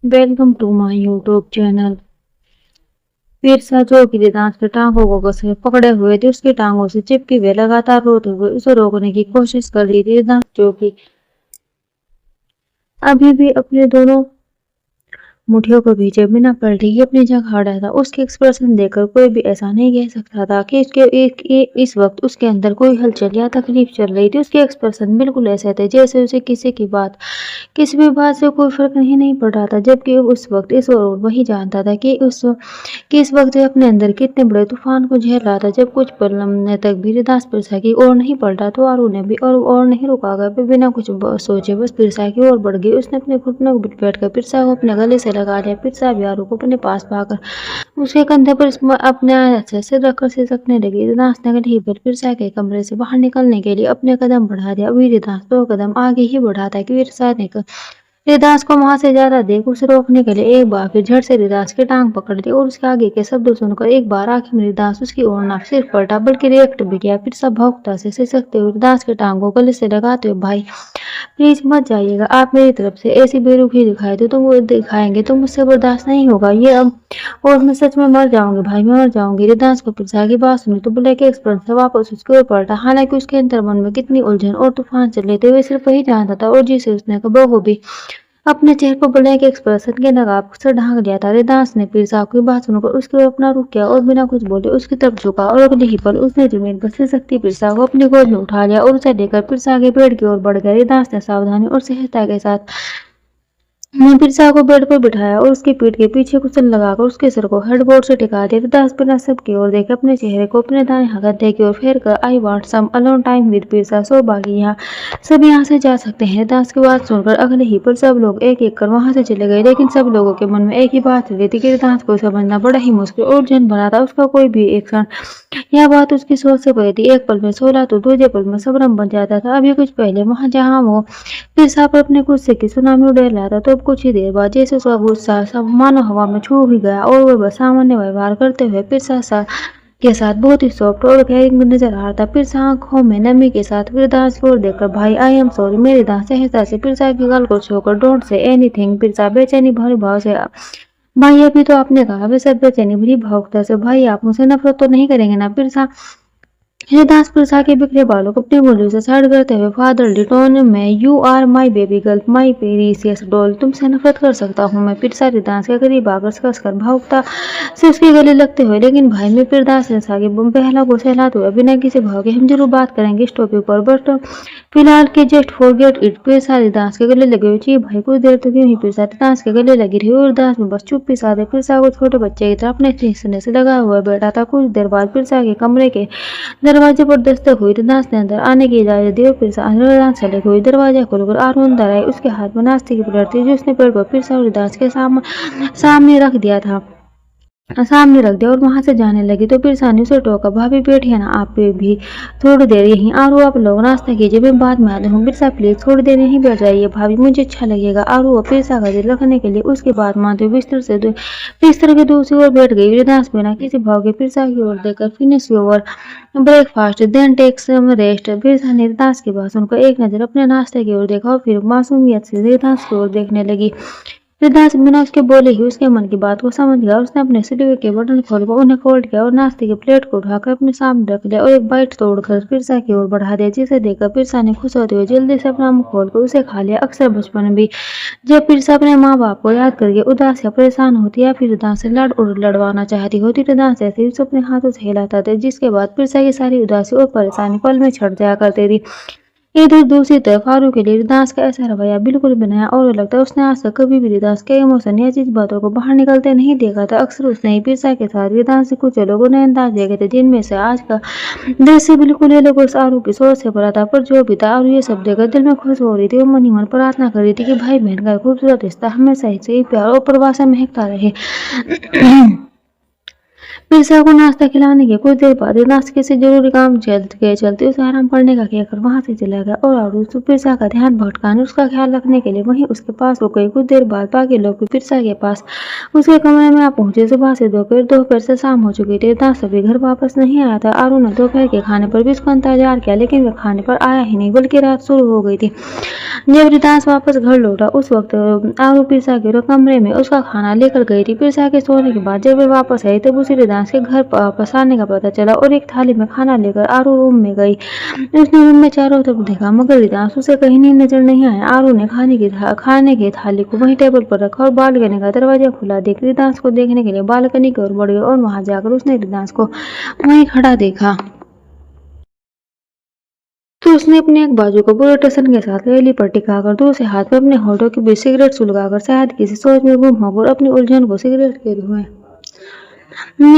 Welcome to my YouTube channel. Pirsa जो कि रिदांस की टांगों को कसे पकड़े हुए थे, उसकी टांगों से चिपकी हुए लगातार रोते हुए उसे रोकने की कोशिश कर रही थी। रिदांस जो कि अभी भी अपने दोनों मुठियों को भींचे बिना पलटे ही अपनी जगह खड़ा था। उसके एक्सप्रेशन देखकर कोई भी ऐसा नहीं कह सकता था कि इस वक्त उसके अंदर कोई हलचल या तकलीफ चल रही थी। उसके एक्सप्रेशन बिल्कुल ऐसे थे जैसे उसे किसी भी बात से कोई फर्क नहीं पड़ रहा था, जबकि उस वक्त इस और वही जानता था कि इस वक्त वह अपने अंदर कितने बड़े तूफान को झेल रहा था। जब कुछ पल तक भी रिदास पिरसा की ओर नहीं पलटा तो आरू ने भी और नहीं रुका गया। फिर बिना कुछ सोचे बस पिरसा की ओर बढ़ गई। उसने अपने घुटनों पर बैठकर पिरसा को अपने गले से लगा लिया। पिरसा भी आरू को अपने पास पाकर उसके कंधे पर अपने अच्छे से रखकर सिसकने लगी। रिदास ने गले पर पिरसा के कमरे से बाहर निकलने के लिए अपने कदम बढ़ा दिया। अभी रिदास 2 कदम आगे ही बढ़ा था कि पिरसा ने रिदास को वहां से ज्यादा देख उसे रोकने के लिए एक बार फिर झट से रिदास की टांग पकड़ ली और उसके आगे के शब्द सुनकर एक बार आंखें में रिदास उसकी ओर न सिर्फ पलटा बल्कि रिएक्ट भी किया। फिर सब भौंकता से सिसकते हुए रिदास की टांग को गले से लगाते हुए, भाई प्लीज मत जाइएगा, आप मेरी तरफ से ऐसी बेरुखी दिखाएंगे तो मुझसे बर्दाश्त नहीं होगा ये अब, और मैं सच में मर जाऊंगी भाई, मैं मर जाऊंगी। रिदास को पिरसा की बात सुनी तो ब्लैक एक्सप्रेस से वापस उसकी ओर पलटा। हालांकि उसके अंतर मन में कितनी उलझन और तूफान चल रहे थे वे सिर्फ वही जानता था, और जिसे उसने बखूबी अपने चेहरे पर ब्लैक एक्सप्रेशन के नकाब से ढांक लिया था। रिदास ने पीर साहब की बात सुनकर उसकी ओर अपना रुख किया और बिना कुछ बोले उसकी तरफ झुका, और अगले ही पल उसने जमीन पर सिसकती पीर साहब को अपनी गोद में उठा लिया और उसे लेकर पीर साहब के पेड़ की ओर बढ़ गया। रिदास ने सावधानी और सहजता के साथ पिरसा को बेड पर बिठाया और उसकी पीठ के पीछे कुशन लगाकर उसके सिर को हेडबोर्ड से टिका दिया। रिदास बिना सबकी ओर देखे अपने चेहरे को अपने दाएं हाथ की ओर फेर कर, I want some alone time with Pirsa, so बाकी यहाँ सब यहाँ से जा सकते हैं। रिदास की बात सुनकर अगले ही पर सब लोग एक एक कर वहां से चले गए, लेकिन सब लोगों के मन में एक ही बात चल रही थी कि रिदास को समझना बड़ा ही मुश्किल और जन बना था। उसका कोई भी एक क्षण यह बात उसकी सोच से पड़ी थी। एक पल में सोला तो दूसरे पल में सबरम बन जाता था। अभी कुछ पहले वहां जहां वो पिरसा पर अपने गुस्से की सुनामी उड़ेल रहा था, तो अब कुछ ही देर बाद जैसे उसका गुस्सा सब मानो हवा में छू ही गया और वह बस सामान्य व्यवहार करते हुए के साथ बहुत ही सॉफ्ट और केयरिंग नजर आ रहा था। पिरसा आंखों में नमी के साथ रिदास को देखकर, भाई आई एम सॉरी, मेरी दांत सहजता से पिरसा की गाल को छूकर, डोंट से एनीथिंग। पिरसा बेचैनी भरे भाव से, भाई अभी तो आपने कहा, वे सब बेचैनी भरी भावुकता से, भाई आप मुझसे नफरत तो नहीं करेंगे ना। पिरसा रिदास पिरसा के बिखरे बालों को अपनी उंगलियों से साइड करते हुए फादरली टोन में, you are my baby girl, my precious doll, तुमसे नफरत कर सकता हूँ मैं। पिरसा रिदास के करीब आकर कसकर भावुकता से उसके गले लगते हुए, लेकिन भाई मैं पिरदास रिदास के पहला को सहलाते हुए, बिना किसी भाव के, हम जरूर बात करेंगे इस टॉपिक पर, बट फिलहाल के जस्ट फॉरगेट इट। पिरसा रिदास के गले लगे हुए, जी भाई कुछ देर तक यूं ही पिरसा रिदास के गले लगी रही और रिदास में बस चुप्पी साधे पिरसा को छोटे बच्चे की तरह अपने सीने से लगा हुआ बैठा था। कुछ देर बाद पिरसा के कमरे के दरवाजे पर दस्तक हुई। रिदास ने अंदर आने की इजाजत दी और पिरसा रिदास चले हुई। दरवाजा खोलकर आरू अंदर आई। उसके हाथ में नाश्ते की प्लेट थी जो उसने पेड़ पर पिरसा और रिदास के सामने रख दिया और वहां से जाने लगी तो पिरसा ने उसे टोका, भाभी बैठिए ना आप भी थोड़ी देर यहीं, आरू आप लोग नाश्ता कीजिए, मैं बाद में आती हूँ। पिरसा प्लीज थोड़ी देर यहीं बैठ जाइए भाभी, मुझे अच्छा लगेगा। आरू पिरसा का दिल रखने के लिए उसके बाद मानते हुए बिस्तर के दूसरी ओर बैठ गई। रिदास बिना किसी भाव के पिरसा की ओर देखकर, finish your breakfast then take some rest. Pirsa ने रिदास की बात सुनकर एक नजर अपने नाश्ते की ओर देखा और फिर मासूमियत से रिदास की ओर देखने लगी। रिदास बिना उसके बोले ही उसके मन की बात को समझ गया। उसने अपने सिलवे के बटन खोलकर उन्हें फोल्ड किया और नाश्ते की प्लेट को उठाकर अपने सामने रख लिया और एक बाइट तोड़कर पिरसा की ओर बढ़ा दिया, जिसे देखकर पिरसा ने खुश होते हुए जल्दी से अपना मुंह खोलकर उसे खा लिया। अक्सर बचपन में भी जब पिरसा अपने माँ बाप को याद करके उदास या परेशान होती या फिर रिदास से लड़वाना चाहती होती, रिदास ऐसे ही उसे अपने हाथों से हिलाता था, जिसके बाद पिरसा की सारी उदासी और परेशानी पल में छट जाया करती थी। इधर दूसरी तरफ आरू के लिए रिदास का ऐसा रवैया बिल्कुल भी नया और लगता है। उसने आज तक कभी भी रिदास के इमोशन या जज्बातों को बाहर निकलते नहीं देखा था। अक्सर उसने ही पिरसा के साथ रिदास से कुछ लोगों ने अंदाज देखे थे, जिनमें से आज का दृश्य बिल्कुल अलग और आरू की सोच से भरा था। पर जो भी था, आरू ये सब देखकर दिल में खुश हो रही थी और मन ही मन प्रार्थना कर रही थी कि भाई बहन का खूबसूरत रिश्ता हमेशा ही प्यार और प्रवास में महकता रहे। पिरसा को नाश्ता खिलाने के कुछ देर बाद नाश्ते से जरूरी काम चलते उसे आराम करने का कहकर वहां से चला गया और आरू पिरसा का ध्यान भटकाने उसका ख्याल रखने के लिए वहीं उसके पास रुक गई। कुछ देर बाद बाकी लोग भी पिरसा के पास उसके कमरे में आ पहुंचे। सुबह से दोपहर से शाम हो चुकी थी। दास अभी घर वापस नहीं आया था। आरू ने दोपहर के खाने पर भी उसका इंतजार किया लेकिन वह खाने पर आया ही नहीं, बल्कि रात शुरू हो गई थी। जब रिदास वापस घर लौटा उस वक्त आरू पिरसा के कमरे में उसका खाना लेकर गई थी। पिरसा के सोने के बाद जब वे वापस आई तब उसे रिदास के घर वापस आने का पता चला और एक थाली में खाना लेकर आरू रूम में गई। उसने रूम में चारों तरफ देखा मगर रिदास उसे कहीं नहीं नजर नहीं आया। आरू ने खाने की थाली को वहीं टेबल पर रखा और बालकनी का दरवाजा खुला देख रिदास को देखने के लिए बालकनी की ओर बढ़ गई और वहां जाकर उसने रिदास को वहीं खड़ा देखा। तो उसने अपने एक बाजू को बुलेट स्टेशन के साथ रेली पर टिकाकर दूसरे हाथ में अपने होठों के बीच सिगरेट सुलगाकर शायद किसी सोच में गुम होकर अपनी उलझन को सिगरेट के धुएं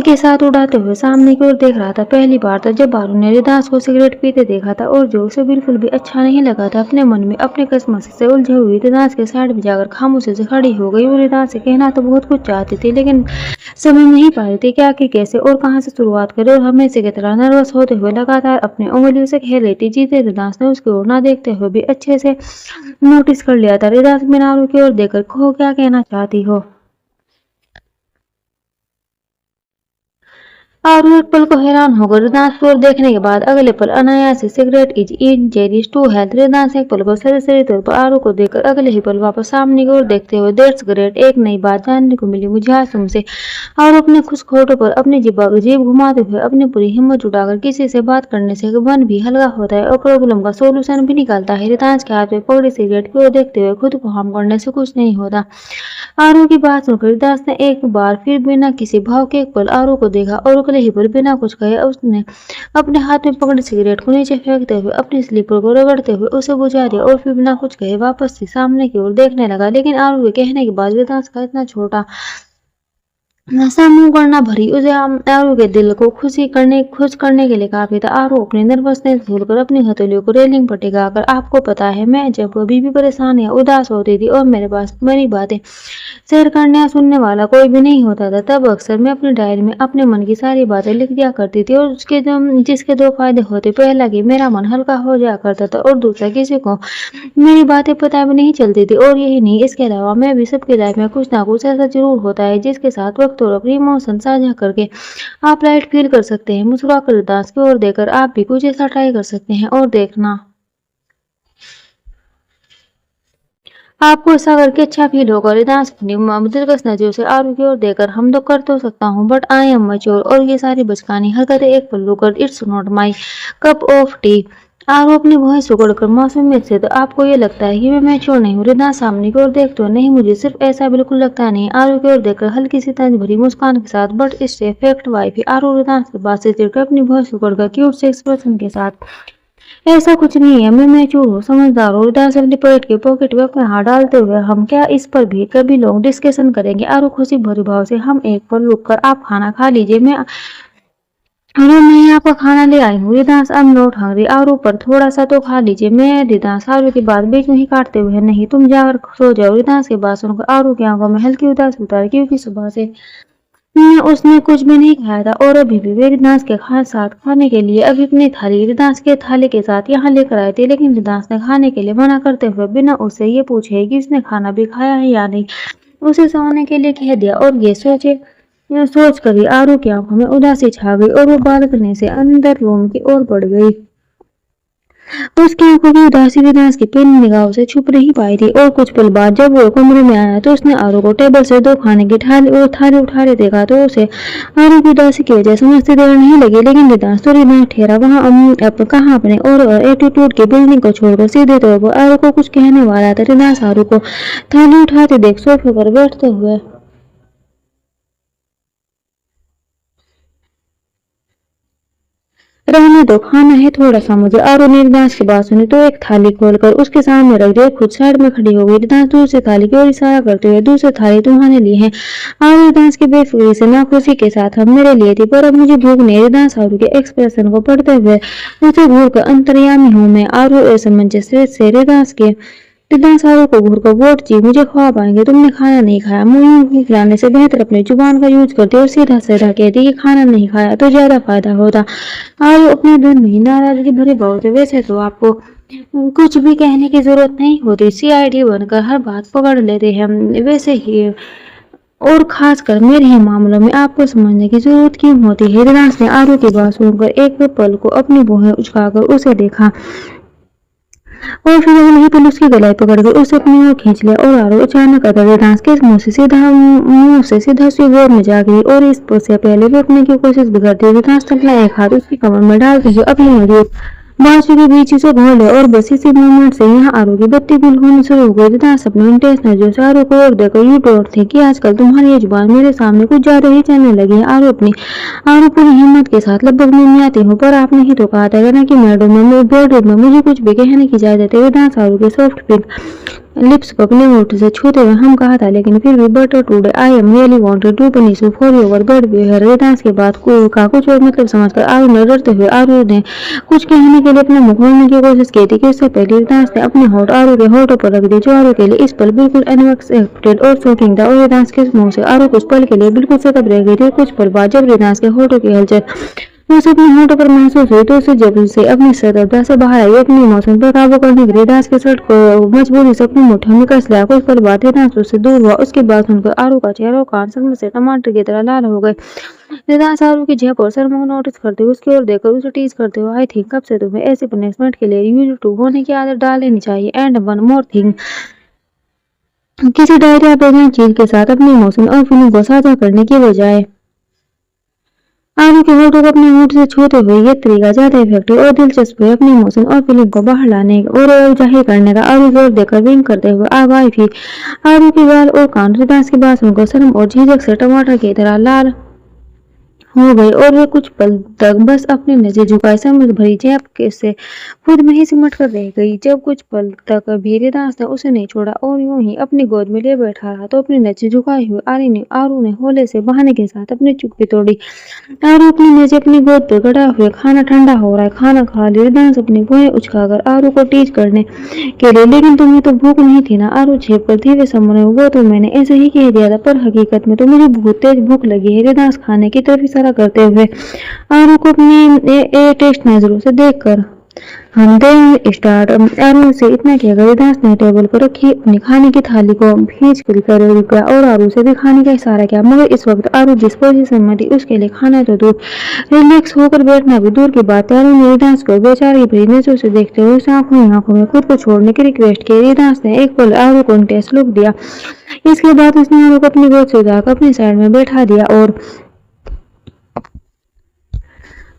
के साथ उड़ाते हुए सामने की ओर देख रहा था। पहली बार था जब आरू ने रिदास को सिगरेट पीते देखा था और जो उसे बिल्कुल भी अच्छा नहीं लगा था। अपने मन में अपने कसमस से उलझे हुई रिदास के साइड में जाकर खामोशी से खड़ी हो गई। वो रिदास से कहना तो बहुत कुछ चाहती थी लेकिन समझ नहीं पा रही थी क्या कि कैसे और कहाँ से शुरुआत करे और हमेशा की तरह नर्वस होते हुए लगातार अपनी उंगलियों से खेल रही थी। जीते रिदास ने उसकी ओर न देखते हुए भी अच्छे से नोटिस कर लिया था। रिदास बिना आरू की ओर देखकर कहो क्या कहना चाहती हो। और एक पल को हैरान होकर रिदास को देखने के बाद अगले पल अनायास से cigarette is injurious to health. Ridas एक पल को सरासरी तौर पर आरू को देखकर अगले ही पल वापस सामने की ओर देखते हुए दैट्स ग्रेट, एक नई बात जानने को मिली मुझे आज तुमसे। और अपने खुश होठों पर अपनी जीभ घुमाते हुए अपनी पूरी हिम्मत जुटाकर किसी से बात करने से मन भी हल्का होता है और प्रॉब्लम का सोल्यूशन भी निकालता है। रिदास के हाथ में पकड़ी सिगरेट की ओर देखते हुए खुद को हार्म करने से कुछ नहीं होता। आरू की बात सुनकर रिदास ने एक बार फिर बिना किसी भाव के एक पल आरू को देखा और अगले ही पल बिना कुछ कहे उसने अपने हाथ में पकड़ी सिगरेट को नीचे फेंकते हुए अपनी स्लीपर को रगड़ते हुए उसे बुझा दिया और फिर बिना कुछ कहे वापस से सामने की ओर देखने लगा। लेकिन आरू के कहने के बाद रिदास का इतना छोटा ऐसा मुंह करना भरी उसे आरू के दिल को खुश करने के लिए काफी था। आरू अपनी नर्वसनेस भूलकर अपनी हथेलियों को रेलिंग पर टिकाकर आपको पता है मैं जब कभी भी परेशान या उदास होती थी और मेरे पास मेरी बातें शेयर करने या सुनने वाला कोई भी नहीं होता था तब अक्सर मैं अपनी डायरी में अपने मन की सारी बातें लिख दिया करती थी और जिसके दो फायदे होते, पहला कि मेरा मन हल्का हो जाया करता था और दूसरा किसी को मेरी बातें पता भी नहीं चलती थी। और यही नहीं, इसके अलावा मैं भी सबकी लाइफ में कुछ ना कुछ ऐसा जरूर होता है जिसके साथ वक्त और अपनी इमोशन साझा करके आप लाइट फील कर सकते हैं। मुस्कुराकर रिदास की ओर देखकर आप भी कुछ ऐसा ट्राई कर सकते हैं और देखना आपको ऐसा करके अच्छा फील होगा। रिदास अपनी दिलकश नजरों से आरू की ओर देखकर हम तो कर तो सकता हूँ बट आई एम मैच्योर और ये सारी बचकानी हरकतें एक पल रुकर it's not my cup of tea. Aaru अपनी वॉइस उगड़कर मासूमियत से तो आपको ये लगता है कि मैं मैच्योर नहीं हूँ। रिदास सामने की ओर देखते हो नहीं मुझे सिर्फ ऐसा बिल्कुल लगता नहीं। आरू की ओर देखकर हल्की सी तंज भरी मुस्कान के साथ बट इससे फैक्ट वाइफ आरू रिदास के बात से चिढ़कर अपनी वॉइस उगड़कर क्यूट से एक्सप्रेशन के साथ ऐसा कुछ नहीं है, मैं मैच्योर हूँ, समझदार हूँ। रिदास अपनी पॉकेट में अपना हाथ डालते हुए हम क्या इस पर भी कभी लोग डिस्कशन करेंगे। आरू खुशी भरे भाव से हम एक पल रुककर आप खाना खा लीजिए, मैं आपका खाना ले आई हूँ। रिदास आई एम नॉट हंग्री, आरू पर थोड़ा सा तो खा लीजिए। मैं रिदास आरू की बात बीच में ही काटते हुए नहीं तुम जाकर सो जाओ। रिदास की बात सुनकर आरू की आंखों में हल्की उदासी उतारी क्योंकि सुबह से उसने कुछ भी नहीं खाया था और अभी भी वे रिदास के साथ खाने के लिए अभी अपनी थाली रिदास के थाली के साथ यहाँ लेकर आए थे। लेकिन रिदास ने खाने के लिए मना करते हुए बिना उससे ये पूछे कि उसने खाना भी खाया है या नहीं उसे सोने के लिए कह दिया। और ये सोच कर ही आरू की आंखों में उदासी छा गई और वो बालकनी से अंदर रूम की ओर बढ़ गई। उसकी आंखों की उदासी रिदास की पीली निगाहों से छुप नहीं पाई थी। और कुछ पल बाद जब वो कमरे में आया तो उसने आरू को टेबल से दो खाने की थाली उठाते देखा तो उसे आरू की उदासी की वजह समझते देर नहीं लगी। लेकिन रिदास तो रिदास ठहरा वहाँ कहाँ अपने और एटीट्यूड की बिल्डिंग को छोड़कर सीधे तौर पर आरू को कुछ कहने वाला था। रिदास आरू को थाली उठाते देख सोफे पर बैठते हुए रहने दो, खाना है थोड़ा सा मुझे। आरू ने रिदास की बात सुनी तो एक थाली खोलकर उसके सामने रख दिया, खुद साइड में खड़ी हो गई। रिदास दूसरी थाली की ओर इशारा करते हुए दूसरी थाली तुम्हारे लिए है। आरू रिदास की बेफिक्री से नाखुशी के साथ हम मेरे लिए थी पर अब मुझे भूख नहीं। रिदास आरू के एक्सप्रेशन को पढ़ते हुए उसे घूर कर अंतर्यामी हूँ मैं। आरू असमंजस से रिदास के रिदास आरू को घूर कर वोट जी मुझे ख्वाब आएंगे, तुमने खाना नहीं खाया। मुंह खिलाने से बेहतर अपनी जुबान का यूज करती और सीधा सीधा कहती कि खाना नहीं खाया तो ज्यादा फायदा होता। आरू अपने धुन में नाराजगी भरे भाव से, वैसे तो आपको कुछ भी कहने की जरूरत नहीं होती, सीआईडी बनकर हर बात पकड़ लेते हैं, वैसे ही और खासकर मेरे ही मामलों में आपको समझने की जरूरत क्यों होती है। रिदास ने आरू की बात सुनकर एक पल को अपनी भौहें उचकाकर उसे देखा और फिर अगले ही पल उसकी गलाई पकड़कर उसे अपनी ओर खींच लिया और आरू अचानक रिदास के मुंह से सीधा उसकी गोद में जा गिरी और इस से पहले भी अपने की कोशिश भी करती रिदास अपना एक हाथ उसकी कमर में डालते हुए अपनी मौजूद बाजू के बीच से घोल है और बस इसी मोमेंट से यहाँ आरू की बत्ती गुल होनी शुरू हो गई। रिदास अपने इंटेंशनल जो आरू को और देखकर यू डोंट थे कि आजकल तुम्हारी ये जुबान मेरे सामने कुछ ज्यादा ही चलने लगी है। आरू पूरी हिम्मत के साथ लगभग में आती हूँ, पर आपने ही तो कहा था ना कि बेडरूम में मुझे कुछ भी कहने की इजाजत है। रिदास आरू के सॉफ्ट पिंक लिप्स को अपने होठ से छूते हुए हम कहा था, लेकिन फिर भी but today I am really wanted to punish you for your bad behaviour. Ridas के बाद का कुछ और मतलब समझकर आरू ने डरते हुए आरू ने कुछ कहने के लिए अपना मुंह खोलने की कोशिश की थी कि इससे पहले रिदास ने अपने होठ आरू के होठों पर रख दी, जो आरू के लिए इस पल बिल्कुल अनएक्सपेक्टेड और शॉकिंग था। और रिदास के मुंह से आरू कुछ पल के लिए बिल्कुल सतर्क रह गई थी और कुछ पल बाद जब रिदास के होठों की हलचल उसे अपने होठों पर महसूस हुई तो उसे जबरन से अपनी सतर्कता से बाहर आई। अपनी इमोशन पर काबू करने के लिए रिदास के शर्ट को मजबूरी से अपनी मुट्ठियों में कस लिया। कुछ पल बाद रिदास उससे दूर हुआ। उसकी बात सुनकर आरू का चेहरा और कान सचमुच से टमाटर की तरह लाल हो गए। रिदास आरू की झेप और शर्म को नोटिस करते हुए उसकी ओर देखकर उसे टीज करते हुए, आई थिंक कब से तुम्हें ऐसे पनिशमेंट के लिए यूज्ड टू होने की आदत डाल लेनी चाहिए। एंड वन मोर थिंग, किसी डायरी या प्रेजेंट चीज के साथ अपनी इमोशन और फीलिंग को साझा करने की बजाय आरू के होठों को अपने होठ से छूते हुए ये तरीका ज्यादा इफेक्टिव और दिलचस्प है अपनी इमोशन और फीलिंग को बाहर लाने और जाहिर करने का। आरू जोर देकर विंग करते हुए आग आई थी। आरू की गाल और कान रिदास की बात सुनकर शर्म और झिझक से टमाटर की तरह लाल हो गई और वे कुछ पल तक बस अपनी नजर झुकाए समझ भरी झेप के से खुद में ही सिमट कर रह गई। जब कुछ पल तक भी रिदास ने उसे नहीं छोड़ा और यूं ही अपनी गोद में ले बैठा रहा तो अपनी नजर झुकाए हुए आरू ने होले से बहाने के साथ अपनी चुप्पी तोड़ी। आरू अपनी नजर अपनी गोद पर गड़ा हुए, खाना ठंडा हो रहा है, खाना खा लिया। रिदास अपनी भुएं उचकाकर आरू को टीज करने के लिए, लेकिन तुम्हें तो भूख नहीं थी ना। आरू झेप कर धीरे समझ वो तो मैंने ऐसे ही कह दिया था, पर हकीकत में तो मुझे बहुत तेज भूख लगी है। रिदास खाने की तरफ इशारा करते हुए आरू को अपनी टेस्ट नजरों से देखकर हम दें स्टार्ट। आरू से इतना कहकर रिदास ने टेबल पर रखी अपनी खाने की थाली को खींच कर रुक गया और आरू से भी खाने का इशारा किया, मगर इस वक्त आरू जिस पोजीशन में थी उसके लिए खाना तो दूर, रिलैक्स होकर बैठना भी दूर की बात है। आरू ने रिदास को बेचारी भरी नजरों से देखते हुए उसे आंखों में खुद को छोड़ने की रिक्वेस्ट की। रिदास ने एक पल आरू को इंटेंस लुक दिया, इसके बाद उसने आरू को अपनी गोद से उठाकर अपनी साइड में बैठा दिया और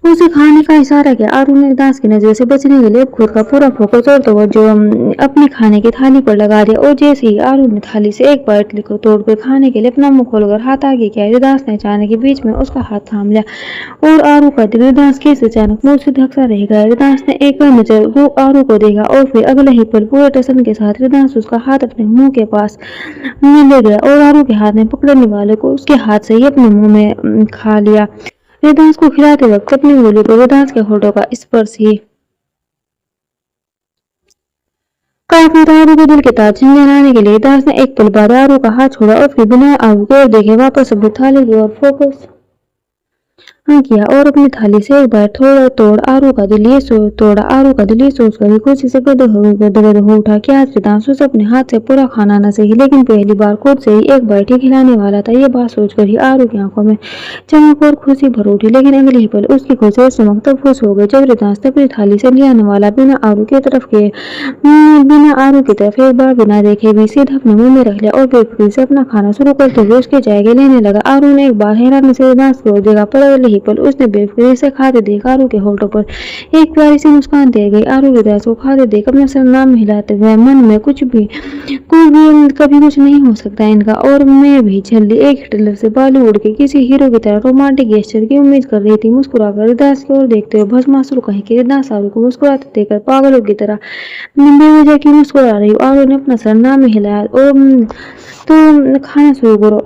उसे खाने का इशारा किया। आरू ने रिदास की नजर से बचने के लिए खुद का पूरा फोकस और तवज्जो अपनी खाने की थाली पर लगा दिया और जैसे ही आरू ने थाली से एक बाइट को तोड़कर खाने के लिए अपना मुंह खोलकर हाथ आगे किया, रिदास ने अचानक के बीच में उसका हाथ थाम लिया और आरू का दिल रिदास के अचानक मुंह से धक्सा रह गया। रिदास ने एक नजर वो आरू को देखा और फिर अगले ही पल पूरे टसन के साथ रिदास उसका हाथ अपने मुंह के पास ले गया और आरू के हाथ में पकड़ने वाले को उसके हाथ से ही अपने मुंह में खा लिया। रिदास को खिलाते वक्त अपनी उंगली पर रिदास के होठों का स्पर्श ही काफी था आरू के दिल के तार झंझनाने के लिए। रिदास ने एक पल बाद आरू का हाथ छोड़ा और फिर बिना आरू को देखे वापस अपनी थाली की ओर फोकस किया और अपनी थाली से एक बार तोड़ा आरू का दिल ये सोचकर खुशी से गदगद हो उठा कि आज रिदास उसे अपने हाथ से पूरा खाना न सही लेकिन पहली बार खुद से ही एक बाइट ही खिलाने वाला था। ये बात सोचकर ही आरू की आंखों में चमक और खुशी भर उठी, लेकिन अगले ही पल उसकी खुशी और चमक तब खुश हो गई जब रिदास ने अपनी थाली से ले आने वाला बिना आरू की तरफ एक बार बिना देखे भी सीधा अपने मुंह में रख लिया और फिर से अपना खाना शुरू करते हुए उसके जायके लेने लगा। आरू ने एक बार हैरानी से रिदास को देखा, पर अगले ही पल उसने बेफिक्री से खाते देख आरू के होठों पर एक प्यारी सी मुस्कान दे गई। आरू रिदास को खाते देख अपना सर नाम हिलाते हुए मन में कभी कुछ नहीं हो सकता इनका, और मैं भी जल्दी एक हिटलर से बॉलीवुड के किसी हीरो की तरह रोमांटिक गेस्चर की उम्मीद कर रही थी। मुस्कुराकर रिदास की ओर देखते हुए भस्मासुर कहीं कि रिदास आरू को मुस्कुराते देखकर पागलों की तरह बेवजह की मुस्कुरा रही। आरू ने अपना सर नाम हिलाया और तो खाना शुरू करो।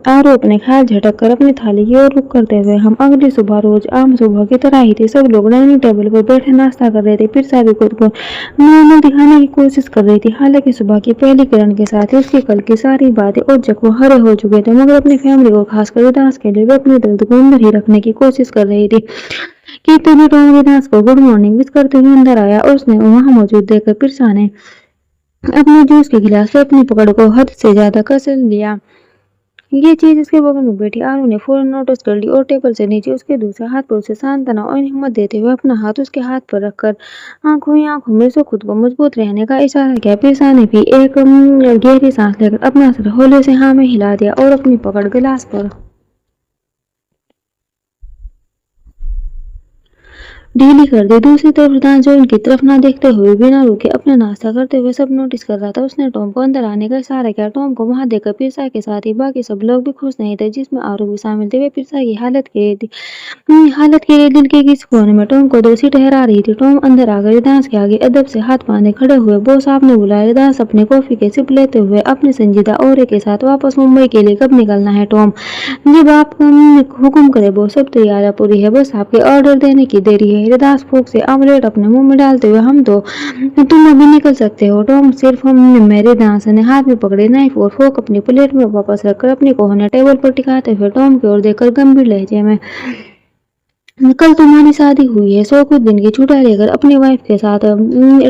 आरू अपने ख्याल झटक कर अपनी थाली की ओर रुख करते हुए हम अगली सुबह रोज आम सुबह की तरह ही थी। सब लोग डाइनिंग टेबल पर बैठे नाश्ता कर रहे थे। पिरसा भी खुद को नॉर्मल दिखाने की कोशिश कर रही थी। हालांकि सुबह की पहली किरण के साथ ही उसकी कल की सारी बातें और जख्म हरे हो चुके थे, मगर अपनी फैमिली और खासकर विदास के लिए वो अपने दर्द को अंदर ही रखने की कोशिश कर रही थी कि तभी टॉम विदास को गुड मॉर्निंग विश करते हुए अंदर आया और उसने वहां मौजूद देखकर पिरसा ने अपने जूस के गिलास से अपनी पकड़ को हद से ज्यादा कस लिया। ये चीज उसके बगल में बैठी आरू ने फौरन नोटिस कर ली और टेबल से नीचे उसके दूसरे हाथ पर उसे सांत्वना और हिम्मत देते हुए अपना हाथ उसके हाथ पर रखकर आंखों ही आंखों में से खुद को मजबूत रहने का इशारा किया। पिरसा ने भी एक गहरी सांस लेकर अपना सर हौले से हाँ में हिला दिया और अपनी पकड़ गिलास पर ढीली कर दी। दूसरी तरफ रिदान जो उनकी तरफ ना देखते हुए बिना रुके अपना नाश्ता करते हुए सब नोटिस कर रहा था। उसने टॉम को अंदर आने का इशारा किया। टॉम को वहां देखकर पिरसा के साथ ही बाकी सब लोग भी खुश नहीं थे, जिसमें आरू भी शामिल थे। वे पिरसा की हालत के लिए दिल के किसी कोने में टॉम को दोषी ठहरा रही थी। टॉम अंदर आकर रिदास के आगे अदब से हाथ बांधे खड़े हुए। बॉस आपने बुलाया। रिदास अपने कॉफी के सिप लेते हुए अपने संजीदा औरे के साथ वापस मुंबई के लिए कब निकलना है टॉम? जब आप हुक्म करे बॉस, सब तैयारियां पूरी है, बस आपके ऑर्डर देने की देरी है। हृदास फूंक से आमलेट अपने मुंह में डालते हुए हम तो तुम अभी निकल सकते हो टॉम। सिर्फ मेरे दास ने हाथ में पकड़े नाइफ और फोक अपनी प्लेट में वापस रखकर अपनी कोहनी टेबल पर टिकाते हुए टॉम की ओर देखकर गंभीर लहजे में, कल तुम्हारी शादी हुई है, सो कुछ दिन की छुट्टियां लेकर अपनी वाइफ के साथ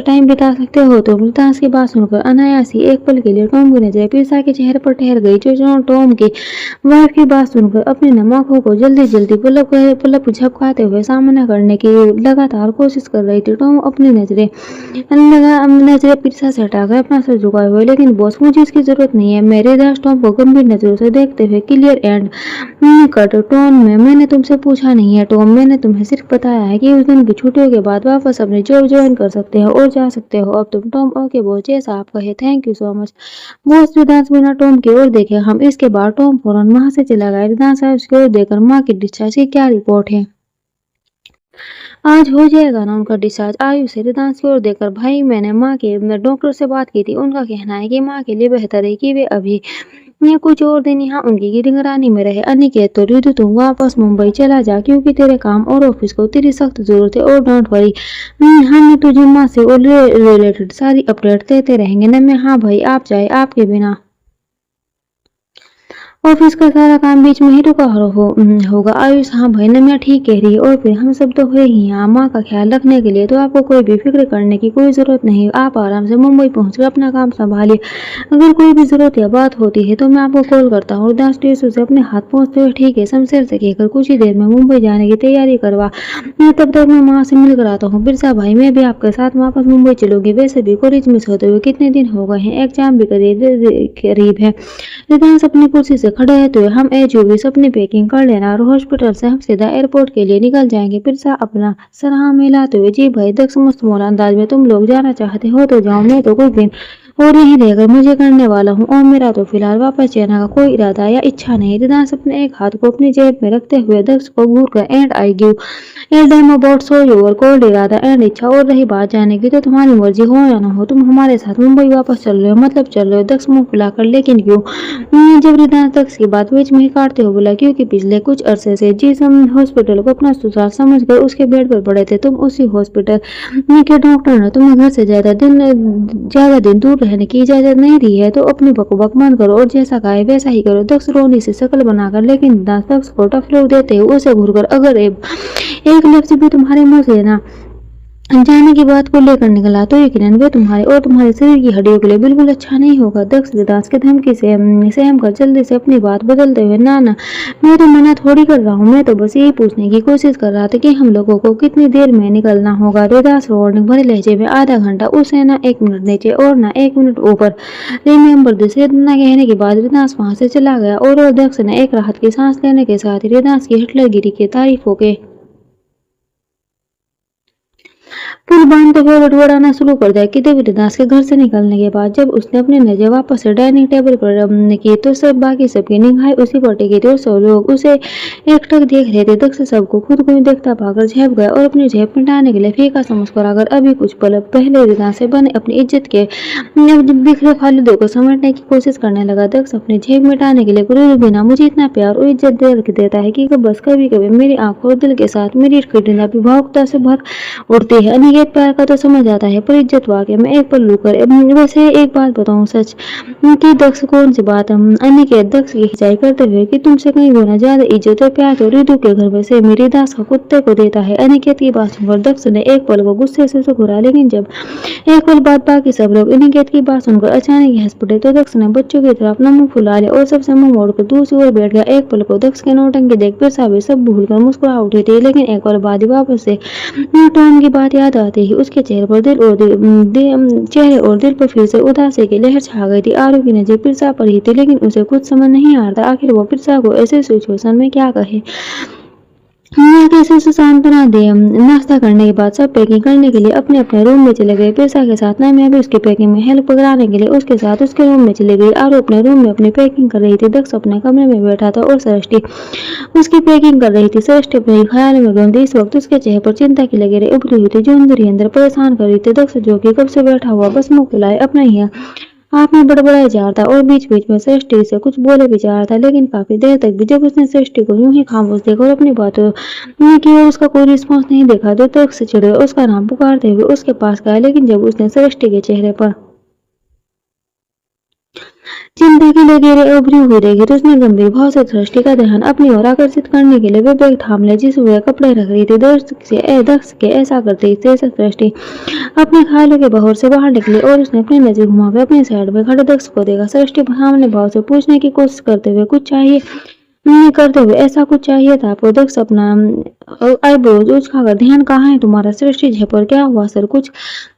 टाइम बिता सकते हो। तो मृतास की बात सुनकर अनायास ही एक पल के लिए टॉम की नजरें पिरसा के चेहरे पर ठहर गई, जो टॉम की वाइफ की बात सुनकर अपनी नमकों को जल्दी जल्दी पलक झपकाते हुए सामना करने की लगातार कोशिश कर रही थी। टॉम अपनी नजरें पिरसा से हटाकर अपना सर झुकाए हुए, लेकिन बॉस मुझे इसकी जरूरत नहीं है। मेरे दास टॉम को गंभीर नजरों से देखते हुए क्लियर एंड कट टोन में, मैंने तुमसे पूछा नहीं है टॉम, मैंने तुम्हें सिर्फ बताया है कि उस दिन की छुट्टियों के बाद वापस अपनी जॉब ज्वाइन कर सकते हो और जा सकते हो। अब तुम टॉम ओके बॉस, जैसा आप कहे, thank you so much. Boss Ridas बिना टॉम की ओर देखे हम इसके बाद टॉम फौरन वहां से चला गया। रिदास साहब उसकी ओर देखकर माँ की डिस्चार्ज की क्या रिपोर्ट है? आज हो जाएगा ना उनका डिस्चार्ज? आयु से रिदास की ओर देखकर, भाई मैंने माँ के डॉक्टर से बात की थी, उनका कहना है कि माँ के लिए बेहतर है कि वे अभी ये कुछ और दिन यहाँ उनकी निगरानी में रहे। अनिकेत तो रितु तुम वापस मुंबई चला जा, क्योंकि तेरे काम और ऑफिस को तेरी सख्त जरूरत है। और डोंट वरी, हम तुझे माँ से रिलेटेड सारी अपडेट देते रहेंगे ना। मैं हाँ भाई, आप जाए, आपके बिना ऑफिस का सारा काम बीच में ही रुका होगा। आयुष, हाँ भाई नम्या ठीक कह रही है, और फिर हम सब तो हुए ही यहाँ माँ का ख्याल रखने के लिए, तो आपको कोई भी फिक्र करने की कोई जरूरत नहीं। आप आराम से मुंबई पहुंचकर अपना काम संभालिए। अगर कोई भी जरूरत या बात होती है तो मैं आपको कॉल करता हूँ। दास स्टेशन से अपने हाथ पहुंचते हुए, ठीक है, शमशेर से कहकर कुछ ही देर में मुंबई जाने की तैयारी करवा। तब तक मैं माँ से मिलकर आता हूँ। बिरसा भाई, मैं भी आपके साथ वापस मुंबई चलूंगी। वैसे भी कॉलेज मिस होते हुए कितने दिन हो गए हैं, एग्जाम भी करीब है। रिदास अपनी कुर्सी से खड़े हैं, तो हम एसयूवी से अपनी पैकिंग कर लेना और हॉस्पिटल से हम सीधा एयरपोर्ट के लिए निकल जाएंगे। पिरसा अपना सर हाँ मिलाते हुए, जी भाई। दक्ष मुस्तमोल अंदाज में, तुम लोग जाना चाहते हो तो जाओ, मैं तो कुछ दिन और यहीं रहकर मुझे करने वाला हूँ, और मेरा तो फिलहाल वापस जाने का कोई इरादा या इच्छा नहीं। रिदास अपने एक हाथ को अपनी जेब में रखते हुए दक्ष को घूर कर, and I give a damn about so your cold इरादा एंड इच्छा। और रही बात जाने की, तो तुम्हारी मर्जी हो या ना हो, तुम हमारे साथ मुंबई वापस चल रहे हो, मतलब चल रहे हो। दक्ष मुंह फुलाकर, लेकिन क्यों? जब रिदास दक्ष की बात बीच में ही काटते हुए बोला, क्योंकि पिछले कुछ अरसे से जिस हॉस्पिटल को अपना ससुराल समझकर उसके बेड पर पड़े थे, तुम उसी हॉस्पिटल के डॉक्टर ने तुम्हें घर से ज्यादा दिन दूर रहने की इजाजत नहीं दी है। तो अपनी बकबक बंद करो और जैसा कहा वैसा ही करो। दक्ष रोनी से शकल बनाकर, लेकिन दक्ष को टफ लुक देते हुए उसे घूरकर, अगर एक लफ्ज भी तुम्हारे मुंह से ना जाने की बात को लेकर निकला तो यकीनन वे तुम्हारे और तुम्हारे शरीर की हड्डियों के लिए बिल्कुल अच्छा नहीं होगा। दक्ष रिदास के धमकी से सहम कर जल्दी से अपनी बात बदलते हुए, ना ना, मैं तो मना थोड़ी कर रहा हूँ, मैं तो बस यही पूछने की कोशिश कर रहा था कि हम लोगों को कितनी देर में निकलना होगा। रिदास वार्निंग भरे लहजे में, आधा घंटा, उसे ना 1 मिनट नीचे और ना 1 मिनट ऊपर। रिमेंबर दिस, इतना कहने के बाद रिदास वहां से चला गया और दक्ष ने एक राहत की सांस लेने के साथ ही रिदास की हिटलरगिरी की तारीफों के पुल बांधते हुए बड़बड़ाना शुरू कर दिया कि देवीदास के घर से निकलने के बाद जब उसने अपनी नजर वापस से डाइनिंग टेबल पर की तो सब बाकी सबकी निगाहें उसी पर टिकी थी और सब लोग उसे एकटक देख रहे थे। दक्ष सबको खुद को ही देखता पाकर झेप गया और अपनी झेप मिटाने के लिए फीका सा मुस्कुराकर अभी कुछ पल पहले रिदा से बने अपनी इज्जत के बिखरे फालूदे को समेटने की कोशिश करने लगा। दक्ष अपनी झेप मिटाने के लिए गुरु बिना मुझे इतना प्यार और इज्जत दे देता है कि बस कभी कभी मेरी आंखों और दिल के साथ मेरी खिड़कियां भी भावुकता से भर उड़ती है। अनिकेत प्यार का तो समझ आता है पर इज्जत वाकई में एक पल लूकर। वैसे एक बात बताऊं सच कि दक्ष कौन सी बात अनिकेत दक्ष की खिंचाई करते हुए कि तुमसे कहीं गुना ज्यादा इज्जत और प्यार तो रितु के घर में से मेरी दास का कुत्ते को देता है। अनिकेत की बात सुनकर दक्ष ने एक पल को गुस्से से घुरा लेकिन जब एक पल बाद बाकी सब लोग अनिकेत की बात सुनकर अचानक ही हंस पड़े तो दक्ष ने बच्चों की तरह अपना मुंह फुला लिया और सबसे मुंह मोड़कर दूसरी ओर बैठ गया। एक पल को दक्ष के नौटंकी देख फिर भी सब भूलकर मुस्कुरा उठी थी लेकिन एक पल बाद ही वापस से टॉम की बात याद आते ही उसके चेहरे पर चेहरे और दिल पर फिर से उदासी की लहर छा गई थी। आरू की नजर पिरसा पर ही थी लेकिन उसे कुछ समझ नहीं आ रहा था आखिर वो पिरसा को ऐसे सिचुएशन में क्या कहे या कैसे उसे शांत बना दे। नाश्ता करने के बाद सब पैकिंग करने के लिए अपने अपने रूम में चले गए। पिरसा के साथ नामिया भी उसकी पैकिंग में हेल्प कराने के लिए उसके साथ उसके रूम में चली गई। आरू अपने रूम में अपनी पैकिंग कर रही थी। दक्ष अपने कमरे में बैठा था और सृष्टि उसकी पैकिंग कर रही थी। सृष्टि अपने ख्याल में गई थी। इस वक्त उसके चेहरे पर चिंता की लकीरें उभरी हुई थी जो अंदर ही अंदर परेशान कर रही थी। दक्ष जो कि कब से बैठा हुआ बस मुंह फुलाए अपना ही आप में बड़बड़ाए जा रहा था और बीच बीच में सृष्टि से कुछ बोले भी जा रहा था लेकिन काफी देर तक भी जब उसने सृष्टि को यूं ही खामोश देखा और अपनी बातों की और उसका कोई रिस्पॉन्स नहीं देखा तो तक से चिढ़े उसका नाम पुकारते हुए उसके पास गया। लेकिन जब उसने सृष्टि के चेहरे पर चिंता की लकीरें उभरी हुई देखी तो उसने गंभीर भाव से सृष्टि का ध्यान अपनी ओर आकर्षित करने के लिए वे बैग थाम ले जिस वे कपड़े रख रही थी। दक्ष के ऐसा करते ही सृष्टि अपने ख्यालों के बहर से बाहर निकली और उसने अपनी नजर घुमाकर अपनी साइड में खड़े दक्ष को देखा। सृष्टि सामने भाव से पूछने की कोशिश करते हुए कुछ चाहिए करते हुए ऐसा कुछ चाहिए था आपको। दक्ष अपना आईब्रोज उचकाकर ध्यान कहाँ है तुम्हारा। सृष्टि झेपर क्या हुआ सर कुछ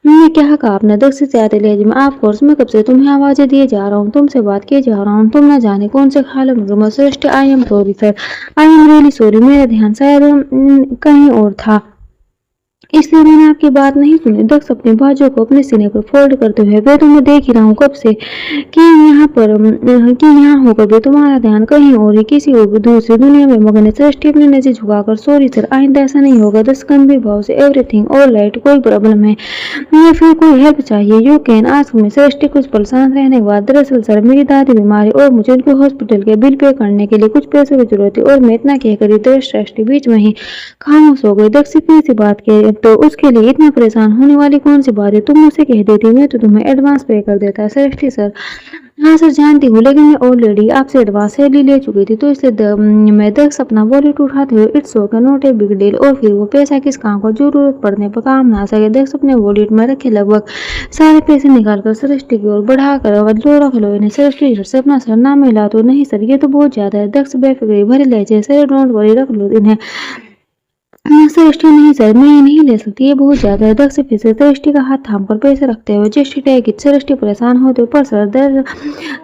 क्या कहा आपने। दक्ष से आते ले मैं आप कोर्स में कब से तुम्हें आवाजें दिए जा रहा हूँ तुमसे बात किए जा रहा हूँ तुम न जाने कौन से ख्यालों में। Srishti I am sorry sir I am really sorry मेरा ध्यान शायद कहीं और था इसलिए मैंने आपकी बात नहीं सुनी। दक्ष अपने बाजू को अपने सीने पर फोल्ड करते हुए मैं तुम्हें देख ही रहा हूँ कब से कि यहाँ होकर भी तुम्हारा ध्यान कहीं और ही किसी और दूसरी दुनिया में मगन है। सृष्टि अपनी नजर झुकाकर सॉरी सर आइंदा ऐसा नहीं होगा। दक्ष गंभीर भाव से एवरीथिंग ऑल राइट कोई प्रॉब्लम है या फिर कोई हेल्प चाहिए यू कैन आस्क मी। सृष्टि कुछ पल शांत रहने के बाद दरअसल सर मेरी दादी बीमार है और मुझे उनके हॉस्पिटल के बिल पे करने के लिए कुछ पैसों की जरूरत है और मैं इतना कहकर सृष्टि बीच में ही खामोश हो गई। दक्ष इतनी सी बात के तो उसके लिए इतना परेशान होने वाली कौन सी बात है तुम मुझसे कह देती मैं तो तुम्हें एडवांस पे कर देता है। सृष्टि सर हाँ सर जानती हूँ लेकिन मैं ऑलरेडी आपसे एडवांस सैलरी ले चुकी थी तो इसलिए मैं दक्ष अपना वॉलेट उठाते हुए it's okay not a big deal और फिर वो पैसा किस काम को जरूरत पड़ने पर काम ना सके। दक्ष अपने वॉलेट में रखे लगभग सारे पैसे निकालकर सृष्टि की ओर बढ़ाकर लो रख लो इन्हें। सृष्टि से अपना सर ना मिला तो नहीं सर ये तो बहुत ज्यादा है। दक्ष बेफिक्री भरे लहजे सर डोंट वरी रख लो इन्हें। सृष्टि नहीं सर मैं ये नहीं ले सकती ये बहुत ज्यादा है। दक्ष फिर से सृष्टि का हाथ थामकर पैसे रखते हुए सृष्टि परेशान होते ऊपर सर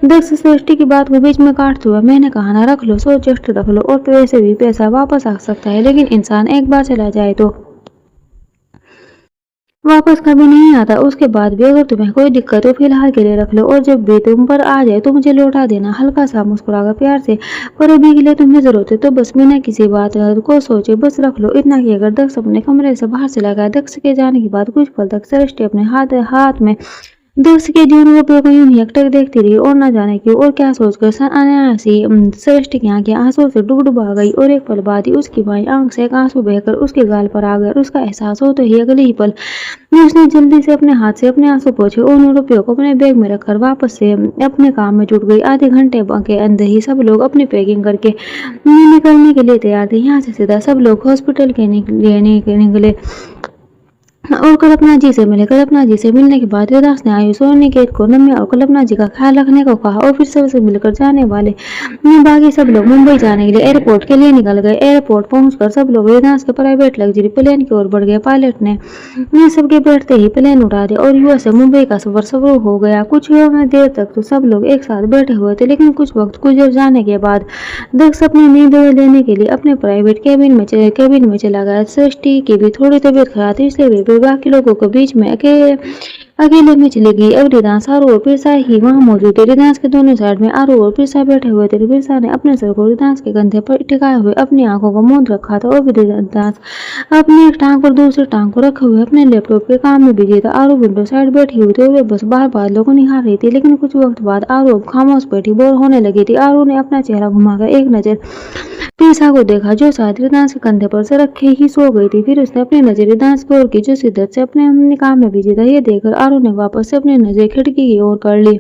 दक्ष सृष्टि की बात को बीच में काटते हुए मैंने कहा ना रख लो सो जस्ट रख लो और पैसे भी पैसा वापस आ सकता है लेकिन इंसान एक बार चला जाए तो वापस कभी नहीं आता। उसके बाद भी अगर तुम्हें कोई दिक्कत हो फिलहाल के लिए रख लो और जब भी तुम पर आ जाए तो मुझे लौटा देना। हल्का सा मुस्कुराकर प्यार से पर अभी के लिए तुम्हें जरूरत है तो बस बिना किसी बात को सोचे बस रख लो इतना कि अगर दक्ष अपने कमरे से बाहर चला गया। दक्ष के जाने के बाद कुछ पल तक सृष्टि अपने हाथ में दक्ष के जीवन रुपये को यूं ही एकटक देखती रही और न जाने क्यों और क्या सोचकर अनायासी सृष्टि की आंखें आंसू से डुबडुबा गई और एक पल बाद ही उसकी बाईं आंख से एक आंसू बहकर उसके गाल पर आ गया। उसका एहसास हो तो ही अगले ही पल उसने जल्दी से अपने हाथ से अपने आंसू पोंछे और उन रुपयों को अपने बैग में रखकर वापस से अपने काम में जुट गई। आधे घंटे के अंदर ही सब लोग अपनी पैकिंग करके निकलने के लिए तैयार थे। यहाँ से सीधा सब लोग हॉस्पिटल के निकले और कल्पना जी से मिले। कल्पना जी से मिलने के बाद रिदास ने आयुष और निकेत को नम्या और कल्पना जी का ख्याल रखने को कहा और फिर सबसे मिलकर जाने वाले बाकी सब लोग मुंबई जाने के लिए एयरपोर्ट के लिए निकल गए। एयरपोर्ट पहुंचकर सब लोग रिदास के प्राइवेट लग्जरी प्लेन की ओर बढ़ गए। पायलट ने सबके बैठते ही प्लेन उड़ा दिया और यूएस से मुंबई का सफर शुरू हो गया। कुछ देर तक तो सब लोग एक साथ बैठे हुए थे लेकिन कुछ वक्त गुजर जाने के बाद दक्ष अपनी नींद लेने के लिए अपने प्राइवेट केबिन में चला गया। सृष्टि की भी थोड़ी तबीयत खराब थी इसलिए हुए बाकी लोगों के बीच में अकेले में चली गई। अब रिदांस, आरू और पिरसा ही वहां मौजूद थे। रिदांस के दोनों साइड में आरू और पिरसा बैठे हुए थे। पिरसा ने अपने सर को रिदांस के कंधे पर टिकाए हुए अपनी आंखों को मूंद रखा था और रिदांस अपनी एक टांग पर दूसरी टांग को रखे हुए अपने लैपटॉप के काम में बिजी था। आरू विंडो साइड बैठी हुई थी और वे बस बार बार लोगों निहार रही थी, लेकिन कुछ वक्त बाद आरू अब खामोश बैठी बोर होने लगी थी। आरू ने अपना चेहरा घुमाकर एक नजर पिरसा को देखा, जो शायद रिदांस के कंधे पर से रखे ही सो गई थी। फिर उसने अपनी नजर रिदांस की ओर की, जो शिद्दत से अपने काम में बिजी था। ये देखकर आरू ने वापस से अपनी नजर खिड़की की ओर कर ली।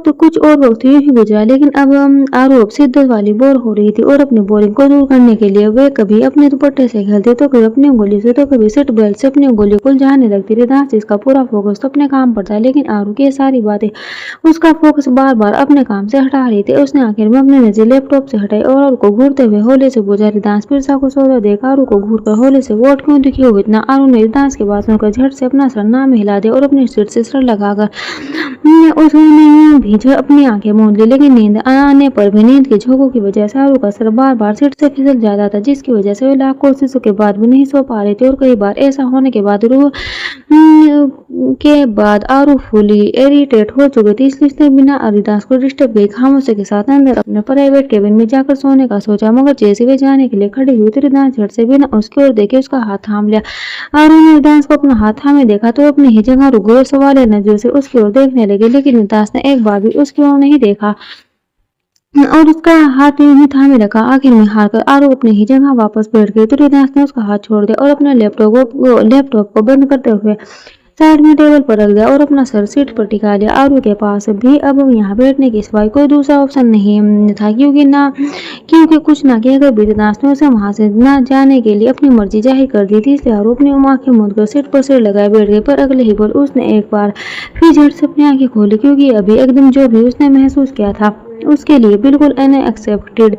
कुछ और वक्त यूं ही गुजरा, लेकिन अब आरू अब शिद्दत वाली बोर हो रही थी और अपनी बोरिंग को दूर करने के लिए वे कभी अपने दुपट्टे से खेलती, तो कभी अपनी उंगली से, तो कभी सीट बेल्ट से अपनी उंगली को उलझाने लगती। रिदांस इसका पूरा फोकस तो अपने काम पर था, लेकिन आरू की ये सारी बातें उसका फोकस बार बार अपने काम से हटा रही थी। उसने आखिर में अपनी नजर लैपटॉप से हटाई और आरू को घूरते हुए होले से पूछा, रिदांस पिरसा को सोता देख आरू को घूर कर होले से, वोट क्यों दुखी हो इतना? आरू ने रिदांस की बात सुनकर झट से अपना सर ना में हिला दिया और अपनी सीट से सर लगाकर उसने भी अपनी आंखें मूंद ली, लेकिन नींद आने पर भी नींद के झोंकों की वजह से आरू का सर बार बार सीट से फिसल जाता था, जिसकी वजह से वे लाख कोशिशों के बाद भी नहीं सो पा रही थी। और कई बार ऐसा होने के बाद आरू फुली इरिटेट हो चुकी थी, इसलिए उसने बिना रिदांस को डिस्टर्ब किए खामोशी के साथ अंदर अपने प्राइवेट केबिन में जाकर सोने का सोचा। मगर जैसे वे जाने के लिए खड़ी हुई थी, रिदांस झट से बिना उसकी ओर देखे उसका हाथ थाम लिया। आरू ने रिदांस को अपना हाथ थामे देखा तो अपनी ही जगह रुक गई, सवाल नजरों से उसकी ओर देखने लगे, लेकिन रिदांस ने एक बार भी उसकी ओर नहीं देखा और उसका हाथ यूं ही थामे रखा। आखिर में हार कर आरू अपनी ही जगह वापस बैठ गई, तो रिदांस ने उसका हाथ छोड़ दिया और अपने लैपटॉप को बंद करते हुए साइड में टेबल पर रख दिया और अपना सर सीट पर टिका लिया। आरू के पास भी अब यहाँ बैठने के सिवाय कोई दूसरा ऑप्शन नहीं था, क्योंकि कुछ ना कि अगर रिदांस ने उसे वहां से न जाने के लिए अपनी मर्जी जाहिर कर दी थी, इसलिए आरू अपनी आंखें मूंद कर सीट पर सिर लगाए बैठ गई। पर अगले ही पल उसने एक बार फिर झट से अपनी आंखें खोली, क्योंकि अभी एकदम जो भी उसने महसूस किया था उसके लिए बिल्कुल अनएक्सेप्टेड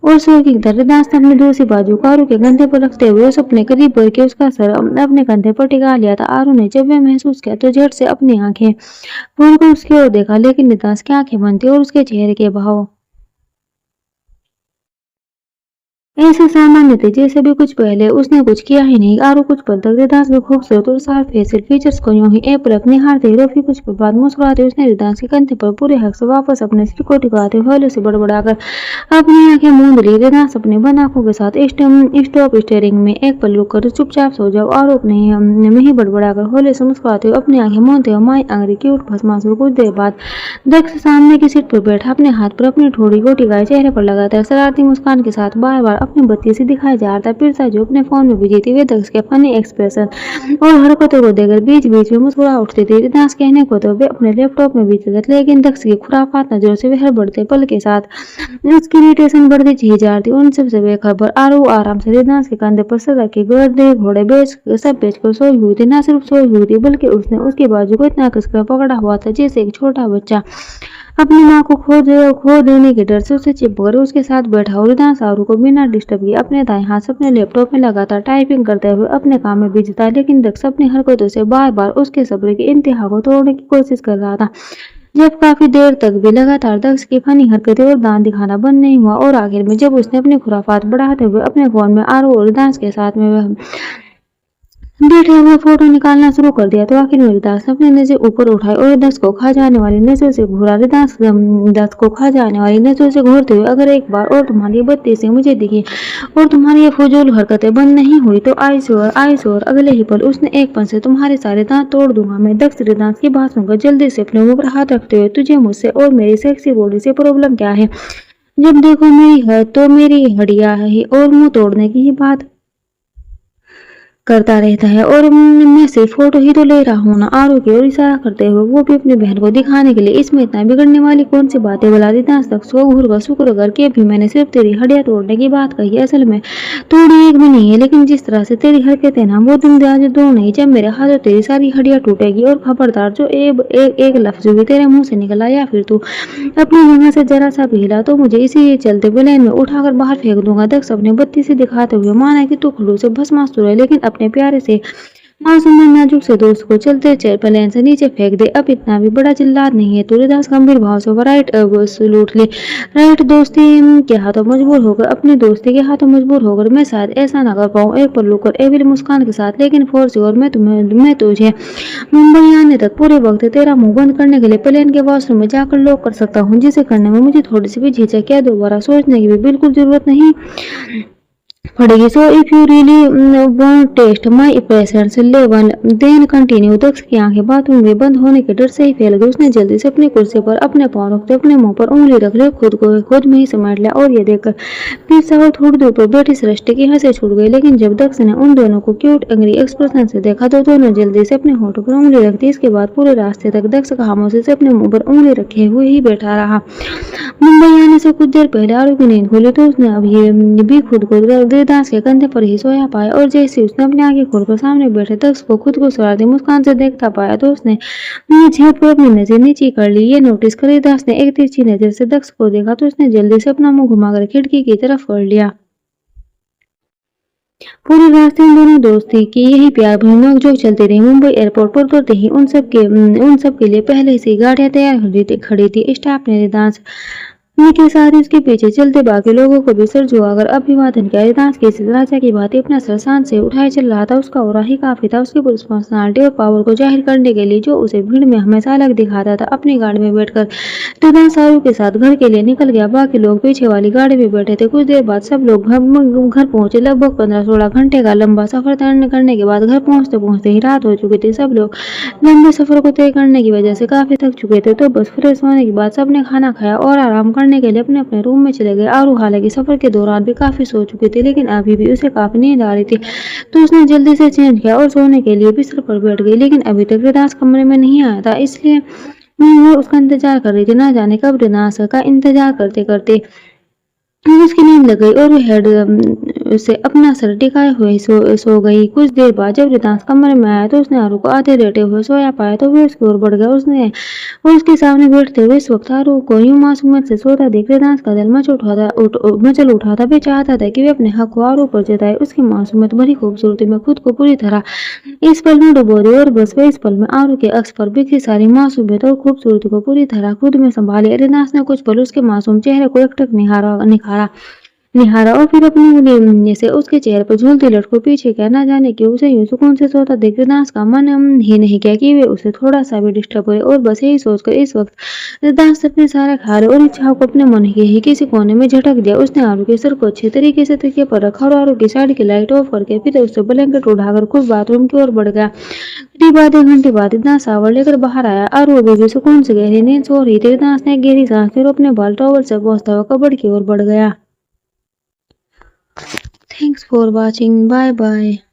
और शौकीन था। रिदांस ने अपनी दूसरी बाजू को आरू के कंधे पर रखते हुए उस अपने करीब बढ़ के उसका सर अपने कंधे पर टिका लिया था। आरू ने जब वह महसूस किया तो झट से अपनी आंखें खोलकर उसकी ओर देखा, लेकिन रिदांस की आंखें बंद थी और उसके चेहरे के भाव ऐसे सामान्य थे जैसे भी कुछ पहले उसने कुछ किया ही नहीं। आरू कुछ पल तक रिदांस के खूबसूरत और साफ फेशियल फीचर्स को यूं ही एक पलक निहारते रही। फिर कुछ पल बाद मुस्कुराते उसने रिदांस के कंधे पर पूरे हक से वापस अपने सिर को टिकाते हुए हौले से बड़बड़ाकर अपनी आंखें मूंद ली। रिदांस अपनी बंद आंखों के साथ स्टॉप स्टेयरिंग में एक पल रुक कर चुपचाप सो जाओ और अपने में ही बड़बड़ाकर हौले से मुस्कुराते हुए अपनी आंखें मूंदते हुए माई अंग्रेजी की उठ भस्मासुर। कुछ देर बाद दक्ष सामने की सीट पर बैठा अपने हाथ पर अपनी ठोड़ी को टिकाए चेहरे पर लगातार शरारती मुस्कान के साथ बार बार अपनी बत्ती से दिखाया जा रहा था। पिरसा जो अपने फोन में बिजी थी, वे दक्ष के फनी एक्सप्रेशन और हरकतों को देखकर बीच बीच में मुस्कुरा उठती थी। रिदांस कहने को तो वे अपने लैपटॉप में बिजी थे, लेकिन दक्ष की खुराफात नजरों से वे हर बढ़ते पल के साथ उसकी इरिटेशन बढ़ती चली जा रही थी। उन सबसे बेखबर आरू आराम से रिदांस के कंधे पर सर रखे गधे घोड़े सब बेचकर सोई हुई थी। न सिर्फ सोई हुई थी, बल्कि उसने उसकी बाजू को इतना कसकर पकड़ा हुआ था जैसे एक छोटा बच्चा अपनी माँ को खो देने के डर से उसे चिपकर उसके साथ बैठा हो। रिदांस आरू को बिना डिस्टर्ब किए अपने दाएं हाथ से अपने लैपटॉप में लगातार टाइपिंग करते हुए अपने काम में बिजी था, लेकिन दक्ष अपनी हरकतों से बार बार उसके सब्र की इंतहा को तोड़ने की कोशिश कर रहा था। जब काफी देर तक भी लगातार दक्ष की फनी हरकतें और दांत दिखाना बंद नहीं हुआ और आखिर में जब उसने अपनी खुराफात बढ़ाते हुए अपने फोन में आरू और रिदांस के साथ में बैठे हुए फोटो निकालना शुरू कर दिया, तो आखिर में रिदांस ने अपनी नजर ऊपर उठाई और दक्ष को खा जाने वाली नजरों से घूरा। रिदांस दक्ष को खा जाने वाली नजरों से घूरते हुए, अगर एक बार और तुम्हारी बत्ती से मुझे दिखी और तुम्हारी ये फजूल हरकतें बंद नहीं हुई तो आई श्योर अगले ही पल उसने एक पल से तुम्हारे सारे दांत तोड़ दूंगा मैं। दक्ष रिदांस की बात सुनकर जल्दी से अपने मुंह पर हाथ रखते हुए, तुझे मुझसे और मेरी सेक्सी बॉडी से प्रॉब्लम क्या है? जब देखो मेरी है तो मेरी हड्डियां है और मुंह तोड़ने की ही बात करता रहता है, और मैं सिर्फ फोटो ही तो ले रहा हूँ ना। आरू की ओर इशारा करते हुए, वो भी अपनी बहन को दिखाने के लिए। इसमें इतना बिगड़ने वाली कौन सी बातें? बुला दी दक्ष को घूर का शुक्र करके भी मैंने सिर्फ तेरी हड्डियां तोड़ने की बात कही, असल में तोड़ी एक भी नहीं है, लेकिन जिस तरह से तेरी हरकतें ना, वो दिन आज दो नहीं, जब मेरे हाथों तेरी सारी हड्डियां टूटेगी। और खबरदार जो एक लफ्ज भी तेरे मुंह से निकला या फिर तू अपनी जगह से जरा सा भी हिला तो मुझे इसी चलते प्लेन में उठाकर बाहर फेंक दूंगा। दक्ष अपनी बत्ती से दिखाते हुए, माना कि तू खड़ूस से भस्मासुर है, लेकिन अपने प्यारे से मासूम ने नाजुक से दोस्त को चलते प्लेन से नीचे फेंक दे। अब इतना भी बड़ा चिल्लात नहीं है। तुलसीदास गंभीर भाव से राइट लूट ली। राइट दोस्ती के हाथों मजबूर होकर, अपने दोस्ती के हाथों मजबूर होकर मैं शायद ऐसा ना कर पाऊँ। एक पल रुक कर एविल मुस्कान के साथ, लेकिन फोर्स और मैं तुझे मुंबई आने तक पूरे वक्त तेरा मुंह बंद करने के लिए प्लेन के वॉशरूम में जाकर लॉक कर सकता हूँ, जिसे करने में मुझे थोड़ी सी भी झिझक या दोबारा सोचने की भी बिल्कुल जरूरत नहीं पड़ेगी। So if you really want test my patience level then continue. Daksh की आंखें बाथरूम में बंद होने के डर से ही फैल गई। उसने जल्दी से अपनी कुर्सी पर अपने पांव रखते अपने मुंह पर उंगली रख ले, खुद में ही समेट लिया। और ये देखकर पिज्जा और थोड़ी दूर पर बैठी सृष्टि की हंसी छूट गई। लेकिन जब दक्ष ने उन दोनों को क्यूट एंग्री एक्सप्रेशन से देखा तो दोनों जल्दी से अपने होठों पर उंगली रख दी। इसके बाद पूरे रास्ते तक दक्ष खामोशी से अपने मुंह पर उंगली रखे हुए ही बैठा रहा। मुंबई आने से कुछ देर पहले आरू की नींद खुली तो उसने अभी भी खुद को देवदास के कंधे पर ही सोया पाया। और जैसे उसने अपनी आंखें खोलकर सामने बैठे दक्ष को खुद को शरारती मुस्कान से देखता पाया तो उसने झेप पर अपनी नजर नीची कर ली। ये नोटिस कर देवदास ने एक तिरछी नजर से दक्ष को देखा तो उसने जल्दी से अपना मुंह घुमाकर खिड़की की तरफ कर लिया। पूरे रास्ते उन दोनों दोस्ती की यही प्यार भरी नोकझोंक चलती रही। मुंबई एयरपोर्ट पर उतरते ही उन सब के लिए पहले से गाड़ियां तैयार खड़ी थी। स्टाफ ने रिदास के साथ इसके पीछे चलते बाकी लोगों को भी सर झुकाकर अभिवादन किया। रिदास की राजा की बात अपना सर शान से उठाए चल रहा था। उसका ओरा ही काफी था उसकी पुलिस पर्सनालिटी और पावर को जाहिर करने के लिए, जो उसे भीड़ में हमेशा अलग दिखाता था। अपनी गाड़ी में बैठकर रिदास शाहरुख के साथ घर के लिए निकल गया। बाकी लोग पीछे वाली गाड़ी में बैठे थे। कुछ देर बाद सब लोग घर पहुंचे। लगभग 15-16 घंटे का लंबा सफर तय करने के बाद घर पहुंचते पहुंचते ही रात हो चुकी थी। सब लोग लंबे सफर को तय करने की वजह से काफी थक चुके थे। तो बस फ्रेश होने के बाद सबने खाना खाया और आराम करने के लिए अपने अपने रूम में चले गए। आरू हालांकि सफर के दौरान भी काफी सो चुकी थी, लेकिन अभी भी उसे काफी नींद आ रही थी तो उसने जल्दी से चेंज किया और सोने के लिए बिस्तर पर बैठ गई। लेकिन अभी तक रिदास कमरे में नहीं आया था, इसलिए वो उसका इंतजार कर रही थी। ना जाने कब रिदास का इंतजार करते करते उसकी नींद लग गई और वो हेड से अपना सर टिकाए हुए सो गई। कुछ देर बाद जब रिदास कमरे में आया तो उसने आरू को आधे लेटे हुए सोया पाया तो वो उसकी ओर बढ़ गया। उसने उसके सामने बैठते हुए इस वक्त आरू को यूं मासूमियत से सोता देख रिदास का दिल मचल उठा था। वे चाहता था कि वे अपने हक को आरू पर जताए। उसकी मासूमियत भरी खूबसूरती में खुद को पूरी तरह इस पल में डुबो दे और बस वे इस पल में आरू के अक्स पर बिखरी सारी मासूमियत और खूबसूरती को पूरी तरह खुद में संभाले। रिदास ने कुछ पल उसके मासूम चेहरे को एकटक निहारा और फिर अपनी उंगली से उसके चेहरे पर झूलती लट को पीछे किया। ना जाने कि उसे यूं सुकून से सोता देख रिदास का मन ही नहीं किया कि वे उसे थोड़ा सा भी डिस्टर्ब करे। और बस यही सोचकर इस वक्त रिदास अपने सारे ख्याल और इच्छाओं को अपने मन के ही किसी कोने में झटक दिया। उसने आरू के सर को अच्छे तरीके से तकिए पर रखा और आरू की साड़ी की लाइट ऑफ करके फिर उससे ब्लैंकेट उठाकर खुद बाथरूम की ओर बढ़ गया। करीब आधे घंटे बाद रिदास शावर लेकर बाहर आया। आरू अभी भी सुकून से गहरी नींद सो रही थी। रिदास ने गहरी सांस ली और अपने बाल टॉवल से पोंछता हुआ कबर्ड की ओर बढ़ गया। Thanks for watching. Bye bye.